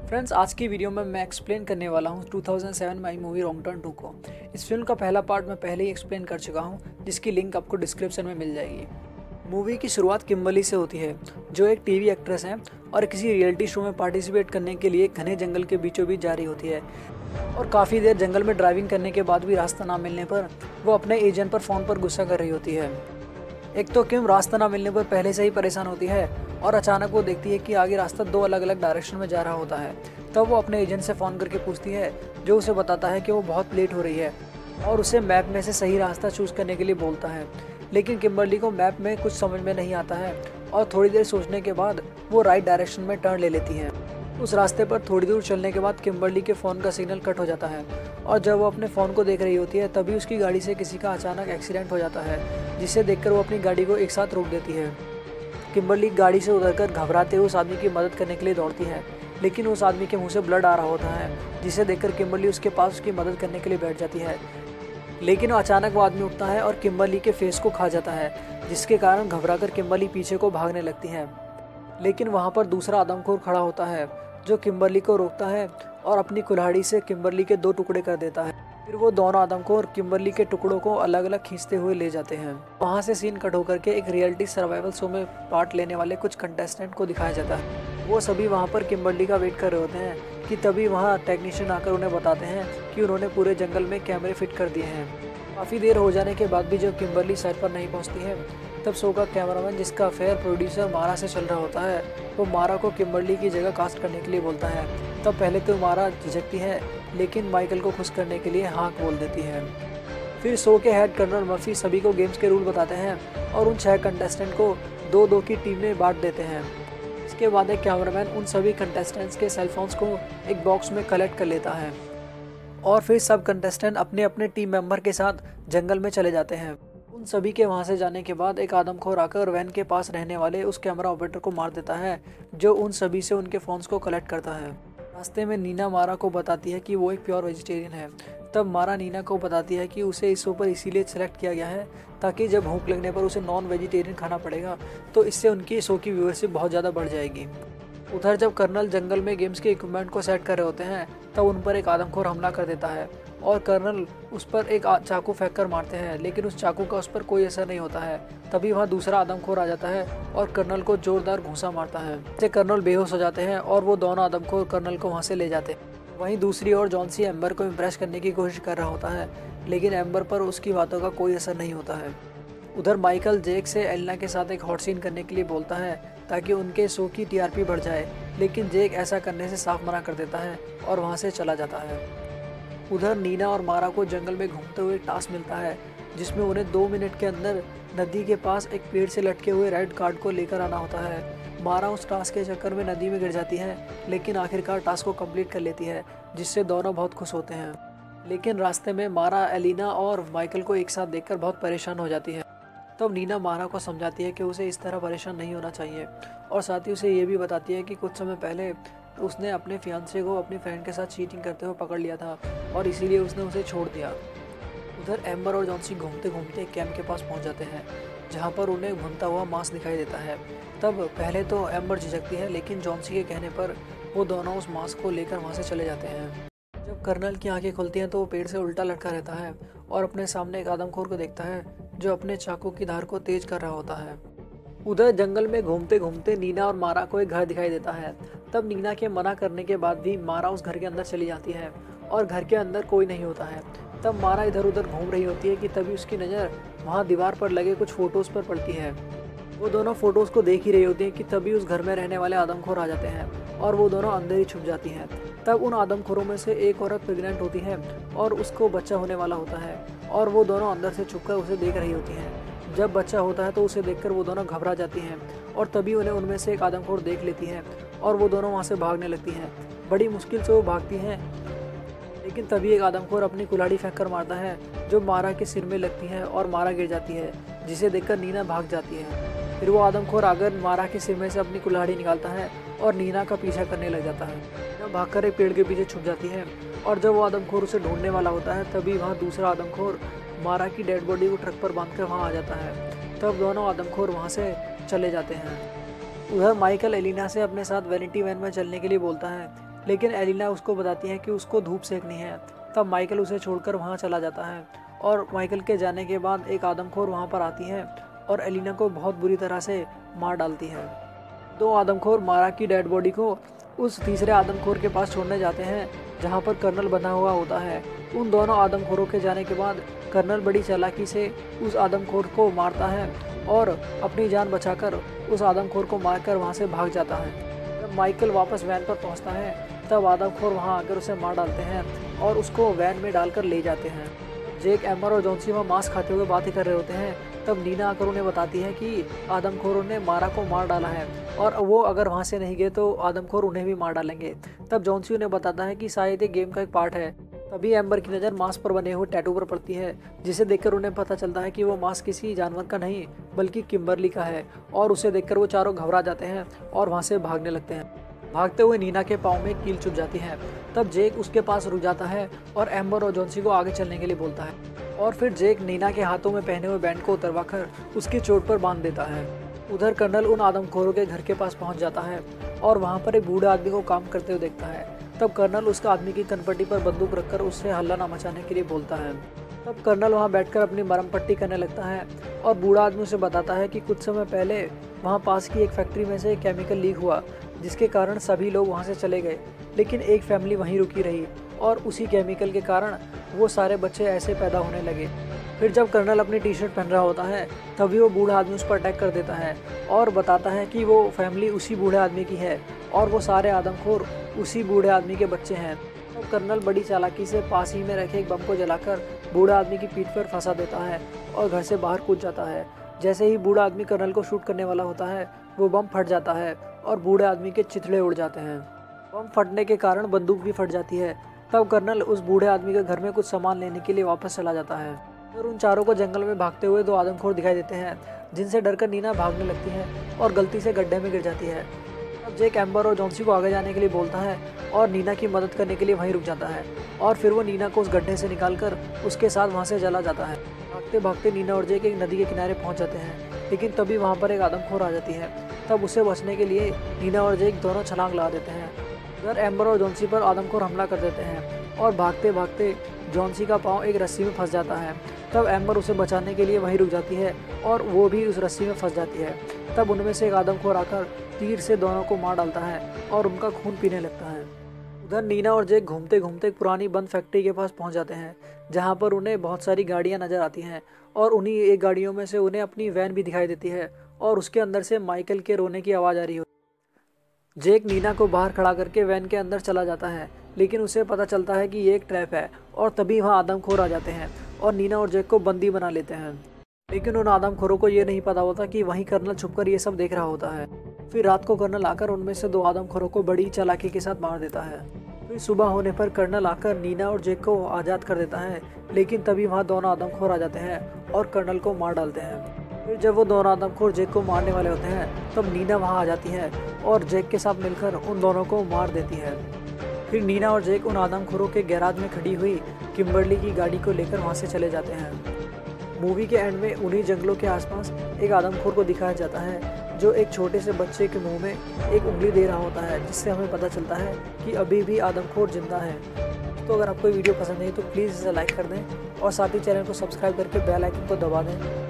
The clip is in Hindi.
फ्रेंड्स, आज की वीडियो में मैं एक्सप्लेन करने वाला हूँ 2007 में आई मूवी रॉन्ग टर्न 2 को। इस फिल्म का पहला पार्ट मैं पहले ही एक्सप्लेन कर चुका हूँ, जिसकी लिंक आपको डिस्क्रिप्शन में मिल जाएगी। मूवी की शुरुआत किम्बर्ली से होती है, जो एक टीवी एक्ट्रेस हैं और किसी रियलिटी शो में पार्टिसिपेट करने के लिए घने जंगल के बीचों बीच जा रही होती है। और काफ़ी देर जंगल में ड्राइविंग करने के बाद भी रास्ता ना मिलने पर वो अपने एजेंट पर फ़ोन पर गुस्सा कर रही होती है। एक तो किम रास्ता ना मिलने पर पहले से ही परेशान होती है और अचानक वो देखती है कि आगे रास्ता दो अलग अलग डायरेक्शन में जा रहा होता है। तब वो अपने एजेंट से फ़ोन करके पूछती है, जो उसे बताता है कि वो बहुत लेट हो रही है और उसे मैप में से सही रास्ता चूज़ करने के लिए बोलता है। लेकिन किम्बर्ली को मैप में कुछ समझ में नहीं आता है और थोड़ी देर सोचने के बाद वो राइट डायरेक्शन में टर्न ले लेती है। उस रास्ते पर थोड़ी दूर चलने के बाद किम्बर्ली के फ़ोन का सिग्नल कट हो जाता है और जब वो अपने फ़ोन को देख रही होती है तभी उसकी गाड़ी से किसी का अचानक एक्सीडेंट हो जाता है, जिसे देखकर वो अपनी गाड़ी को एक साथ रोक देती है। किम्बर्ली गाड़ी से उतरकर घबराते हुए उस आदमी की मदद करने के लिए दौड़ती है, लेकिन उस आदमी के मुंह से ब्लड आ रहा होता है, जिसे देखकर किम्बर्ली उसके पास उसकी मदद करने के लिए बैठ जाती है। लेकिन अचानक वो आदमी उठता है और किम्बर्ली के फेस को खा जाता है, जिसके कारण घबराकर किम्बर्ली पीछे को भागने लगती है। लेकिन वहाँ पर दूसरा आदमखोर खड़ा होता है, जो किम्बर्ली को रोकता है और अपनी कुल्हाड़ी से किम्बर्ली के दो टुकड़े कर देता है। फिर वो दोनों आदमखोर किम्बर्ली के टुकड़ों को अलग अलग खींचते हुए ले जाते हैं। वहाँ से सीन कट होकर के एक रियलिटी सर्वाइवल शो में पार्ट लेने वाले कुछ कंटेस्टेंट को दिखाया जाता है। वो सभी वहाँ पर किम्बर्ली का वेट कर रहे होते हैं कि तभी वहाँ टेक्नीशियन आकर उन्हें बताते हैं कि उन्होंने पूरे जंगल में कैमरे फिट कर दिए हैं। काफ़ी देर हो जाने के बाद भी जब किम्बर्ली सेट पर नहीं पहुँचती है, तब शो का कैमरामैन, जिसका अफेयर प्रोड्यूसर मारा से चल रहा होता है, वो मारा को किम्बर्ली की जगह कास्ट करने के लिए बोलता है। तब पहले तो मारा झिझकती है, लेकिन माइकल को खुश करने के लिए हाँ बोल देती है। फिर शो के हेड कर्नल मर्फी सभी को गेम्स के रूल बताते हैं और उन 6 कंटेस्टेंट को 2-2 की टीम में बांट देते हैं। इसके बाद एक कैमरामैन उन सभी कंटेस्टेंट्स के सेलफोन्स को एक बॉक्स में कलेक्ट कर लेता है और फिर सब कंटेस्टेंट अपने अपने टीम मेंबर के साथ जंगल में चले जाते हैं। उन सभी के वहां से जाने के बाद एक आदमखोर आकर वैन के पास रहने वाले उस कैमरा ऑपरेटर को मार देता है, जो उन सभी से उनके फ़ोन्स को कलेक्ट करता है। रास्ते में नीना मारा को बताती है कि वो एक प्योर वेजिटेरियन है। तब मारा नीना को बताती है कि उसे इस शो पर इसीलिए सेलेक्ट किया गया है ताकि जब भूख लगने पर उसे नॉन वेजिटेरियन खाना पड़ेगा तो इससे उनकी शो की व्यूअरशिप बहुत ज़्यादा बढ़ जाएगी। उधर जब कर्नल जंगल में गेम्स के इक्विपमेंट को सेट कर रहे होते हैं, तब उन पर एक आदमखोर हमला कर देता है और कर्नल उस पर एक चाकू फेंक कर मारते हैं, लेकिन उस चाकू का उस पर कोई असर नहीं होता है। तभी वहाँ दूसरा आदमखोर आ जाता है और कर्नल को जोरदार घूंसा मारता है, जिससे कर्नल बेहोश हो जाते हैं और वो दोनों आदमखोर कर्नल को वहाँ से ले जाते हैं। वहीं दूसरी ओर जॉन सी एम्बर को इम्प्रेस करने की कोशिश कर रहा होता है, लेकिन एम्बर पर उसकी बातों का कोई असर नहीं होता है। उधर माइकल जेक से एलिना के साथ एक हॉट सीन करने के लिए बोलता है ताकि उनके शो की टीआरपी बढ़ जाए, लेकिन जेक ऐसा करने से साफ मना कर देता है और वहाँ से चला जाता है। उधर नीना और मारा को जंगल में घूमते हुए टास्क मिलता है, जिसमें उन्हें 2 मिनट के अंदर नदी के पास एक पेड़ से लटके हुए रेड कार्ड को लेकर आना होता है। मारा उस टास्क के चक्कर में नदी में गिर जाती है, लेकिन आखिरकार टास्क को कंप्लीट कर लेती है, जिससे दोनों बहुत खुश होते हैं। लेकिन रास्ते में मारा एलिना और माइकल को एक साथ देखकर बहुत परेशान हो जाती है। तब नीना मारा को समझाती है कि उसे इस तरह परेशान नहीं होना चाहिए और साथ ही उसे ये भी बताती है कि कुछ समय पहले उसने अपने फियांसे को अपनी फ्रेंड के साथ चीटिंग करते हुए पकड़ लिया था और इसीलिए उसने उसे छोड़ दिया। उधर एम्बर और जॉन सी घूमते घूमते कैंप के पास पहुंच जाते हैं, जहां पर उन्हें भुनता हुआ मांस दिखाई देता है। तब पहले तो एम्बर झिझकती है, लेकिन जॉन सी के कहने पर वो दोनों उस मांस को लेकर वहाँ से चले जाते हैं। जब कर्नल की आंखें खुलती हैं तो वो पेड़ से उल्टा लटका रहता है और अपने सामने एक आदमखोर को देखता है, जो अपने चाकू की धार को तेज कर रहा होता है। उधर जंगल में घूमते घूमते नीना और मारा को एक घर दिखाई देता है। तब नीना के मना करने के बाद भी मारा उस घर के अंदर चली जाती है और घर के अंदर कोई नहीं होता है। तब मारा इधर उधर घूम रही होती है कि तभी उसकी नज़र वहाँ दीवार पर लगे कुछ फ़ोटोज़ पर पड़ती है। वो दोनों फ़ोटोज़ को देख ही रही होती हैं कि तभी उस घर में रहने वाले आदमखोर आ जाते हैं और वो दोनों अंदर ही छुप जाती हैं। तब उन आदमखोरों में से एक औरत प्रेग्नेंट होती है और उसको बच्चा होने वाला होता है और वो दोनों अंदर से छुपकर उसे देख रही होती हैं। जब बच्चा होता है तो उसे देखकर वो दोनों घबरा जाती हैं और तभी उन्हें उनमें से एक आदमखोर देख लेती है और वो दोनों वहाँ से भागने लगती हैं। बड़ी मुश्किल से वो भागती हैं, लेकिन तभी एक आदमखोर अपनी कुल्हाड़ी फेंक कर मारता है, जो मारा के सिर में लगती है और मारा गिर जाती है, जिसे देखकर नीना भाग जाती है। फिर वो आदमखोर आकर मारा के सिर में से अपनी कुल्हाड़ी निकालता है और नीना का पीछा करने लग जाता है। नीना भागकर एक पेड़ के पीछे छुप जाती है और जब वो आदमखोर उसे ढूंढने वाला होता है, तभी वहाँ दूसरा आदमखोर मारा की डेड बॉडी को ट्रक पर बांधकर वहाँ आ जाता है। तब दोनों आदमखोर वहाँ से चले जाते हैं। उधर माइकल एलिना से अपने साथ वैनिटी वैन में चलने के लिए बोलता है, लेकिन एलिना उसको बताती है कि उसको धूप सेकनी है। तब माइकल उसे छोड़कर वहाँ चला जाता है और माइकल के जाने के बाद एक आदमखोर वहाँ पर आती है और एलिना को बहुत बुरी तरह से मार डालती है। दो आदमखोर मारा की डेड बॉडी को उस तीसरे आदमखोर के पास छोड़ने जाते हैं जहाँ पर कर्नल बना हुआ होता है। उन दोनों आदमखोरों के जाने के बाद कर्नल बड़ी चालाकी से उस आदमखोर को मारता है और अपनी जान बचाकर उस आदमखोर को मारकर वहाँ से भाग जाता है। जब माइकल वापस वैन पर पहुँचता है तब आदमखोर वहाँ आकर उसे मार डालते हैं और उसको वैन में डालकर ले जाते हैं। जेक, एम्बर और जॉन्सी वहाँ मांस खाते हुए बातें कर रहे होते हैं। तब नीना आकर उन्हें बताती है कि आदमखोरों ने मारा को मार डाला है और वो अगर वहाँ से नहीं गए तो आदमखोर उन्हें भी मार डालेंगे। तब जॉन्सी उन्हें बताता है कि शायद ये गेम का एक पार्ट है। तभी एम्बर की नज़र मांस पर बने हुए टैटू पर पड़ती है, जिसे देखकर उन्हें पता चलता है कि वो मांस किसी जानवर का नहीं बल्कि किम्बरली का है और उसे देखकर वो चारों घबरा जाते हैं और वहाँ से भागने लगते हैं। भागते हुए नीना के पाँव में कील चुभ जाती है। तब जेक उसके पास रुक जाता है और एम्बर और जॉन्सी को आगे चलने के लिए बोलता है और फिर जेक नीना के हाथों में पहने हुए बैंड को उतरवाकर उसकी चोट पर बांध देता है। उधर कर्नल उन आदमखोरों के घर के पास पहुंच जाता है और वहां पर एक बूढ़े आदमी को काम करते हुए देखता है। तब कर्नल उसका आदमी की कनपट्टी पर बंदूक रखकर उससे हल्ला न मचाने के लिए बोलता है। तब कर्नल वहां बैठकर अपनी मरहम पट्टी करने लगता है और बूढ़ा आदमी उसे बताता है कि कुछ समय पहले वहां पास की एक फैक्ट्री में से केमिकल लीक हुआ, जिसके कारण सभी लोग वहां से चले गए, लेकिन एक फैमिली वहीं रुकी रही और उसी केमिकल के कारण वो सारे बच्चे ऐसे पैदा होने लगे। फिर जब कर्नल अपनी टी शर्ट पहन रहा होता है तभी वो बूढ़ा आदमी उस पर अटैक कर देता है और बताता है कि वो फैमिली उसी बूढ़े आदमी की है और वो सारे आदमखोर उसी बूढ़े आदमी के बच्चे हैं। तब कर्नल बड़ी चालाकी से पास ही में रखे एक बम को जलाकर बूढ़ा आदमी की पीठ पर फंसा देता है और घर से बाहर कूद जाता है। जैसे ही बूढ़ा आदमी कर्नल को शूट करने वाला होता है वो बम फट जाता है और बूढ़े आदमी के चिथड़े उड़ जाते हैं। बम फटने के कारण बंदूक भी फट जाती है। तब कर्नल उस बूढ़े आदमी के घर में कुछ सामान लेने के लिए वापस चला जाता है और उन चारों को जंगल में भागते हुए दो आदमखोर दिखाई देते हैं, जिनसे डरकर नीना भागने लगती है और गलती से गड्ढे में गिर जाती है। तब जेक एम्बर और जॉन्सी को आगे जाने के लिए बोलता है और नीना की मदद करने के लिए वहीं रुक जाता है और फिर वो नीना को उस गड्ढे से निकालकर उसके साथ वहाँ से चला जाता है। भागते भागते नीना और जेक एक नदी के किनारे पहुँच जाते हैं, लेकिन तभी वहाँ पर एक आदमखोर आ जाती है। तब उसे बचने के लिए नीना और जेक दोनों छलांग लगा देते हैं। उधर एम्बर और जॉन्सी पर आदमखोर हमला कर देते हैं और भागते भागते जॉन्सी का पाँव एक रस्सी में फंस जाता है। तब एम्बर उसे बचाने के लिए वहीं रुक जाती है और वो भी उस रस्सी में फंस जाती है। तब उनमें से एक आदमखोर आकर तीर से दोनों को मार डालता है और उनका खून पीने लगता है। उधर नीना और जेक घूमते घूमते पुरानी बंद फैक्ट्री के पास पहुंच जाते हैं, जहां पर उन्हें बहुत सारी गाड़ियां नजर आती हैं और उन्हीं एक गाड़ियों में से उन्हें अपनी वैन भी दिखाई देती है और उसके अंदर से माइकल के रोने की आवाज़ आ रही होती है। जेक नीना को बाहर खड़ा करके वैन के अंदर चला जाता है, लेकिन उसे पता चलता है कि ये एक ट्रैप है और तभी वहाँ आदमखोर आ जाते हैं और नीना और जेक को बंदी बना लेते हैं। लेकिन उन आदमखोरों को ये नहीं पता होता कि वहीं कर्नल छुपकर ये सब देख रहा होता है। फिर रात को कर्नल आकर उनमें से दो आदमखोरों को बड़ी चालाकी के साथ मार देता है। फिर सुबह होने पर कर्नल आकर नीना और जेक को आज़ाद कर देता है, लेकिन तभी वहाँ दोनों आदमखोर आ जाते हैं और कर्नल को मार डालते हैं। फिर जब वो दोनों आदमखोर जेक को मारने वाले होते हैं तब नीना वहाँ आ जाती है और जेक के साथ मिलकर उन दोनों को मार देती है। फिर नीना और जेक उन आदमखोरों के गैराज में खड़ी हुई किम्बरली की गाड़ी को लेकर वहाँ से चले जाते हैं। मूवी के एंड में उन्हीं जंगलों के आसपास एक आदमखोर को दिखाया जाता है जो एक छोटे से बच्चे के मुंह में एक उंगली दे रहा होता है, जिससे हमें पता चलता है कि अभी भी आदमखोर जिंदा है। तो अगर आपको वीडियो पसंद है तो प्लीज़ इसे लाइक कर दें और साथ ही चैनल को सब्सक्राइब करके बेल आइकन को दबा दें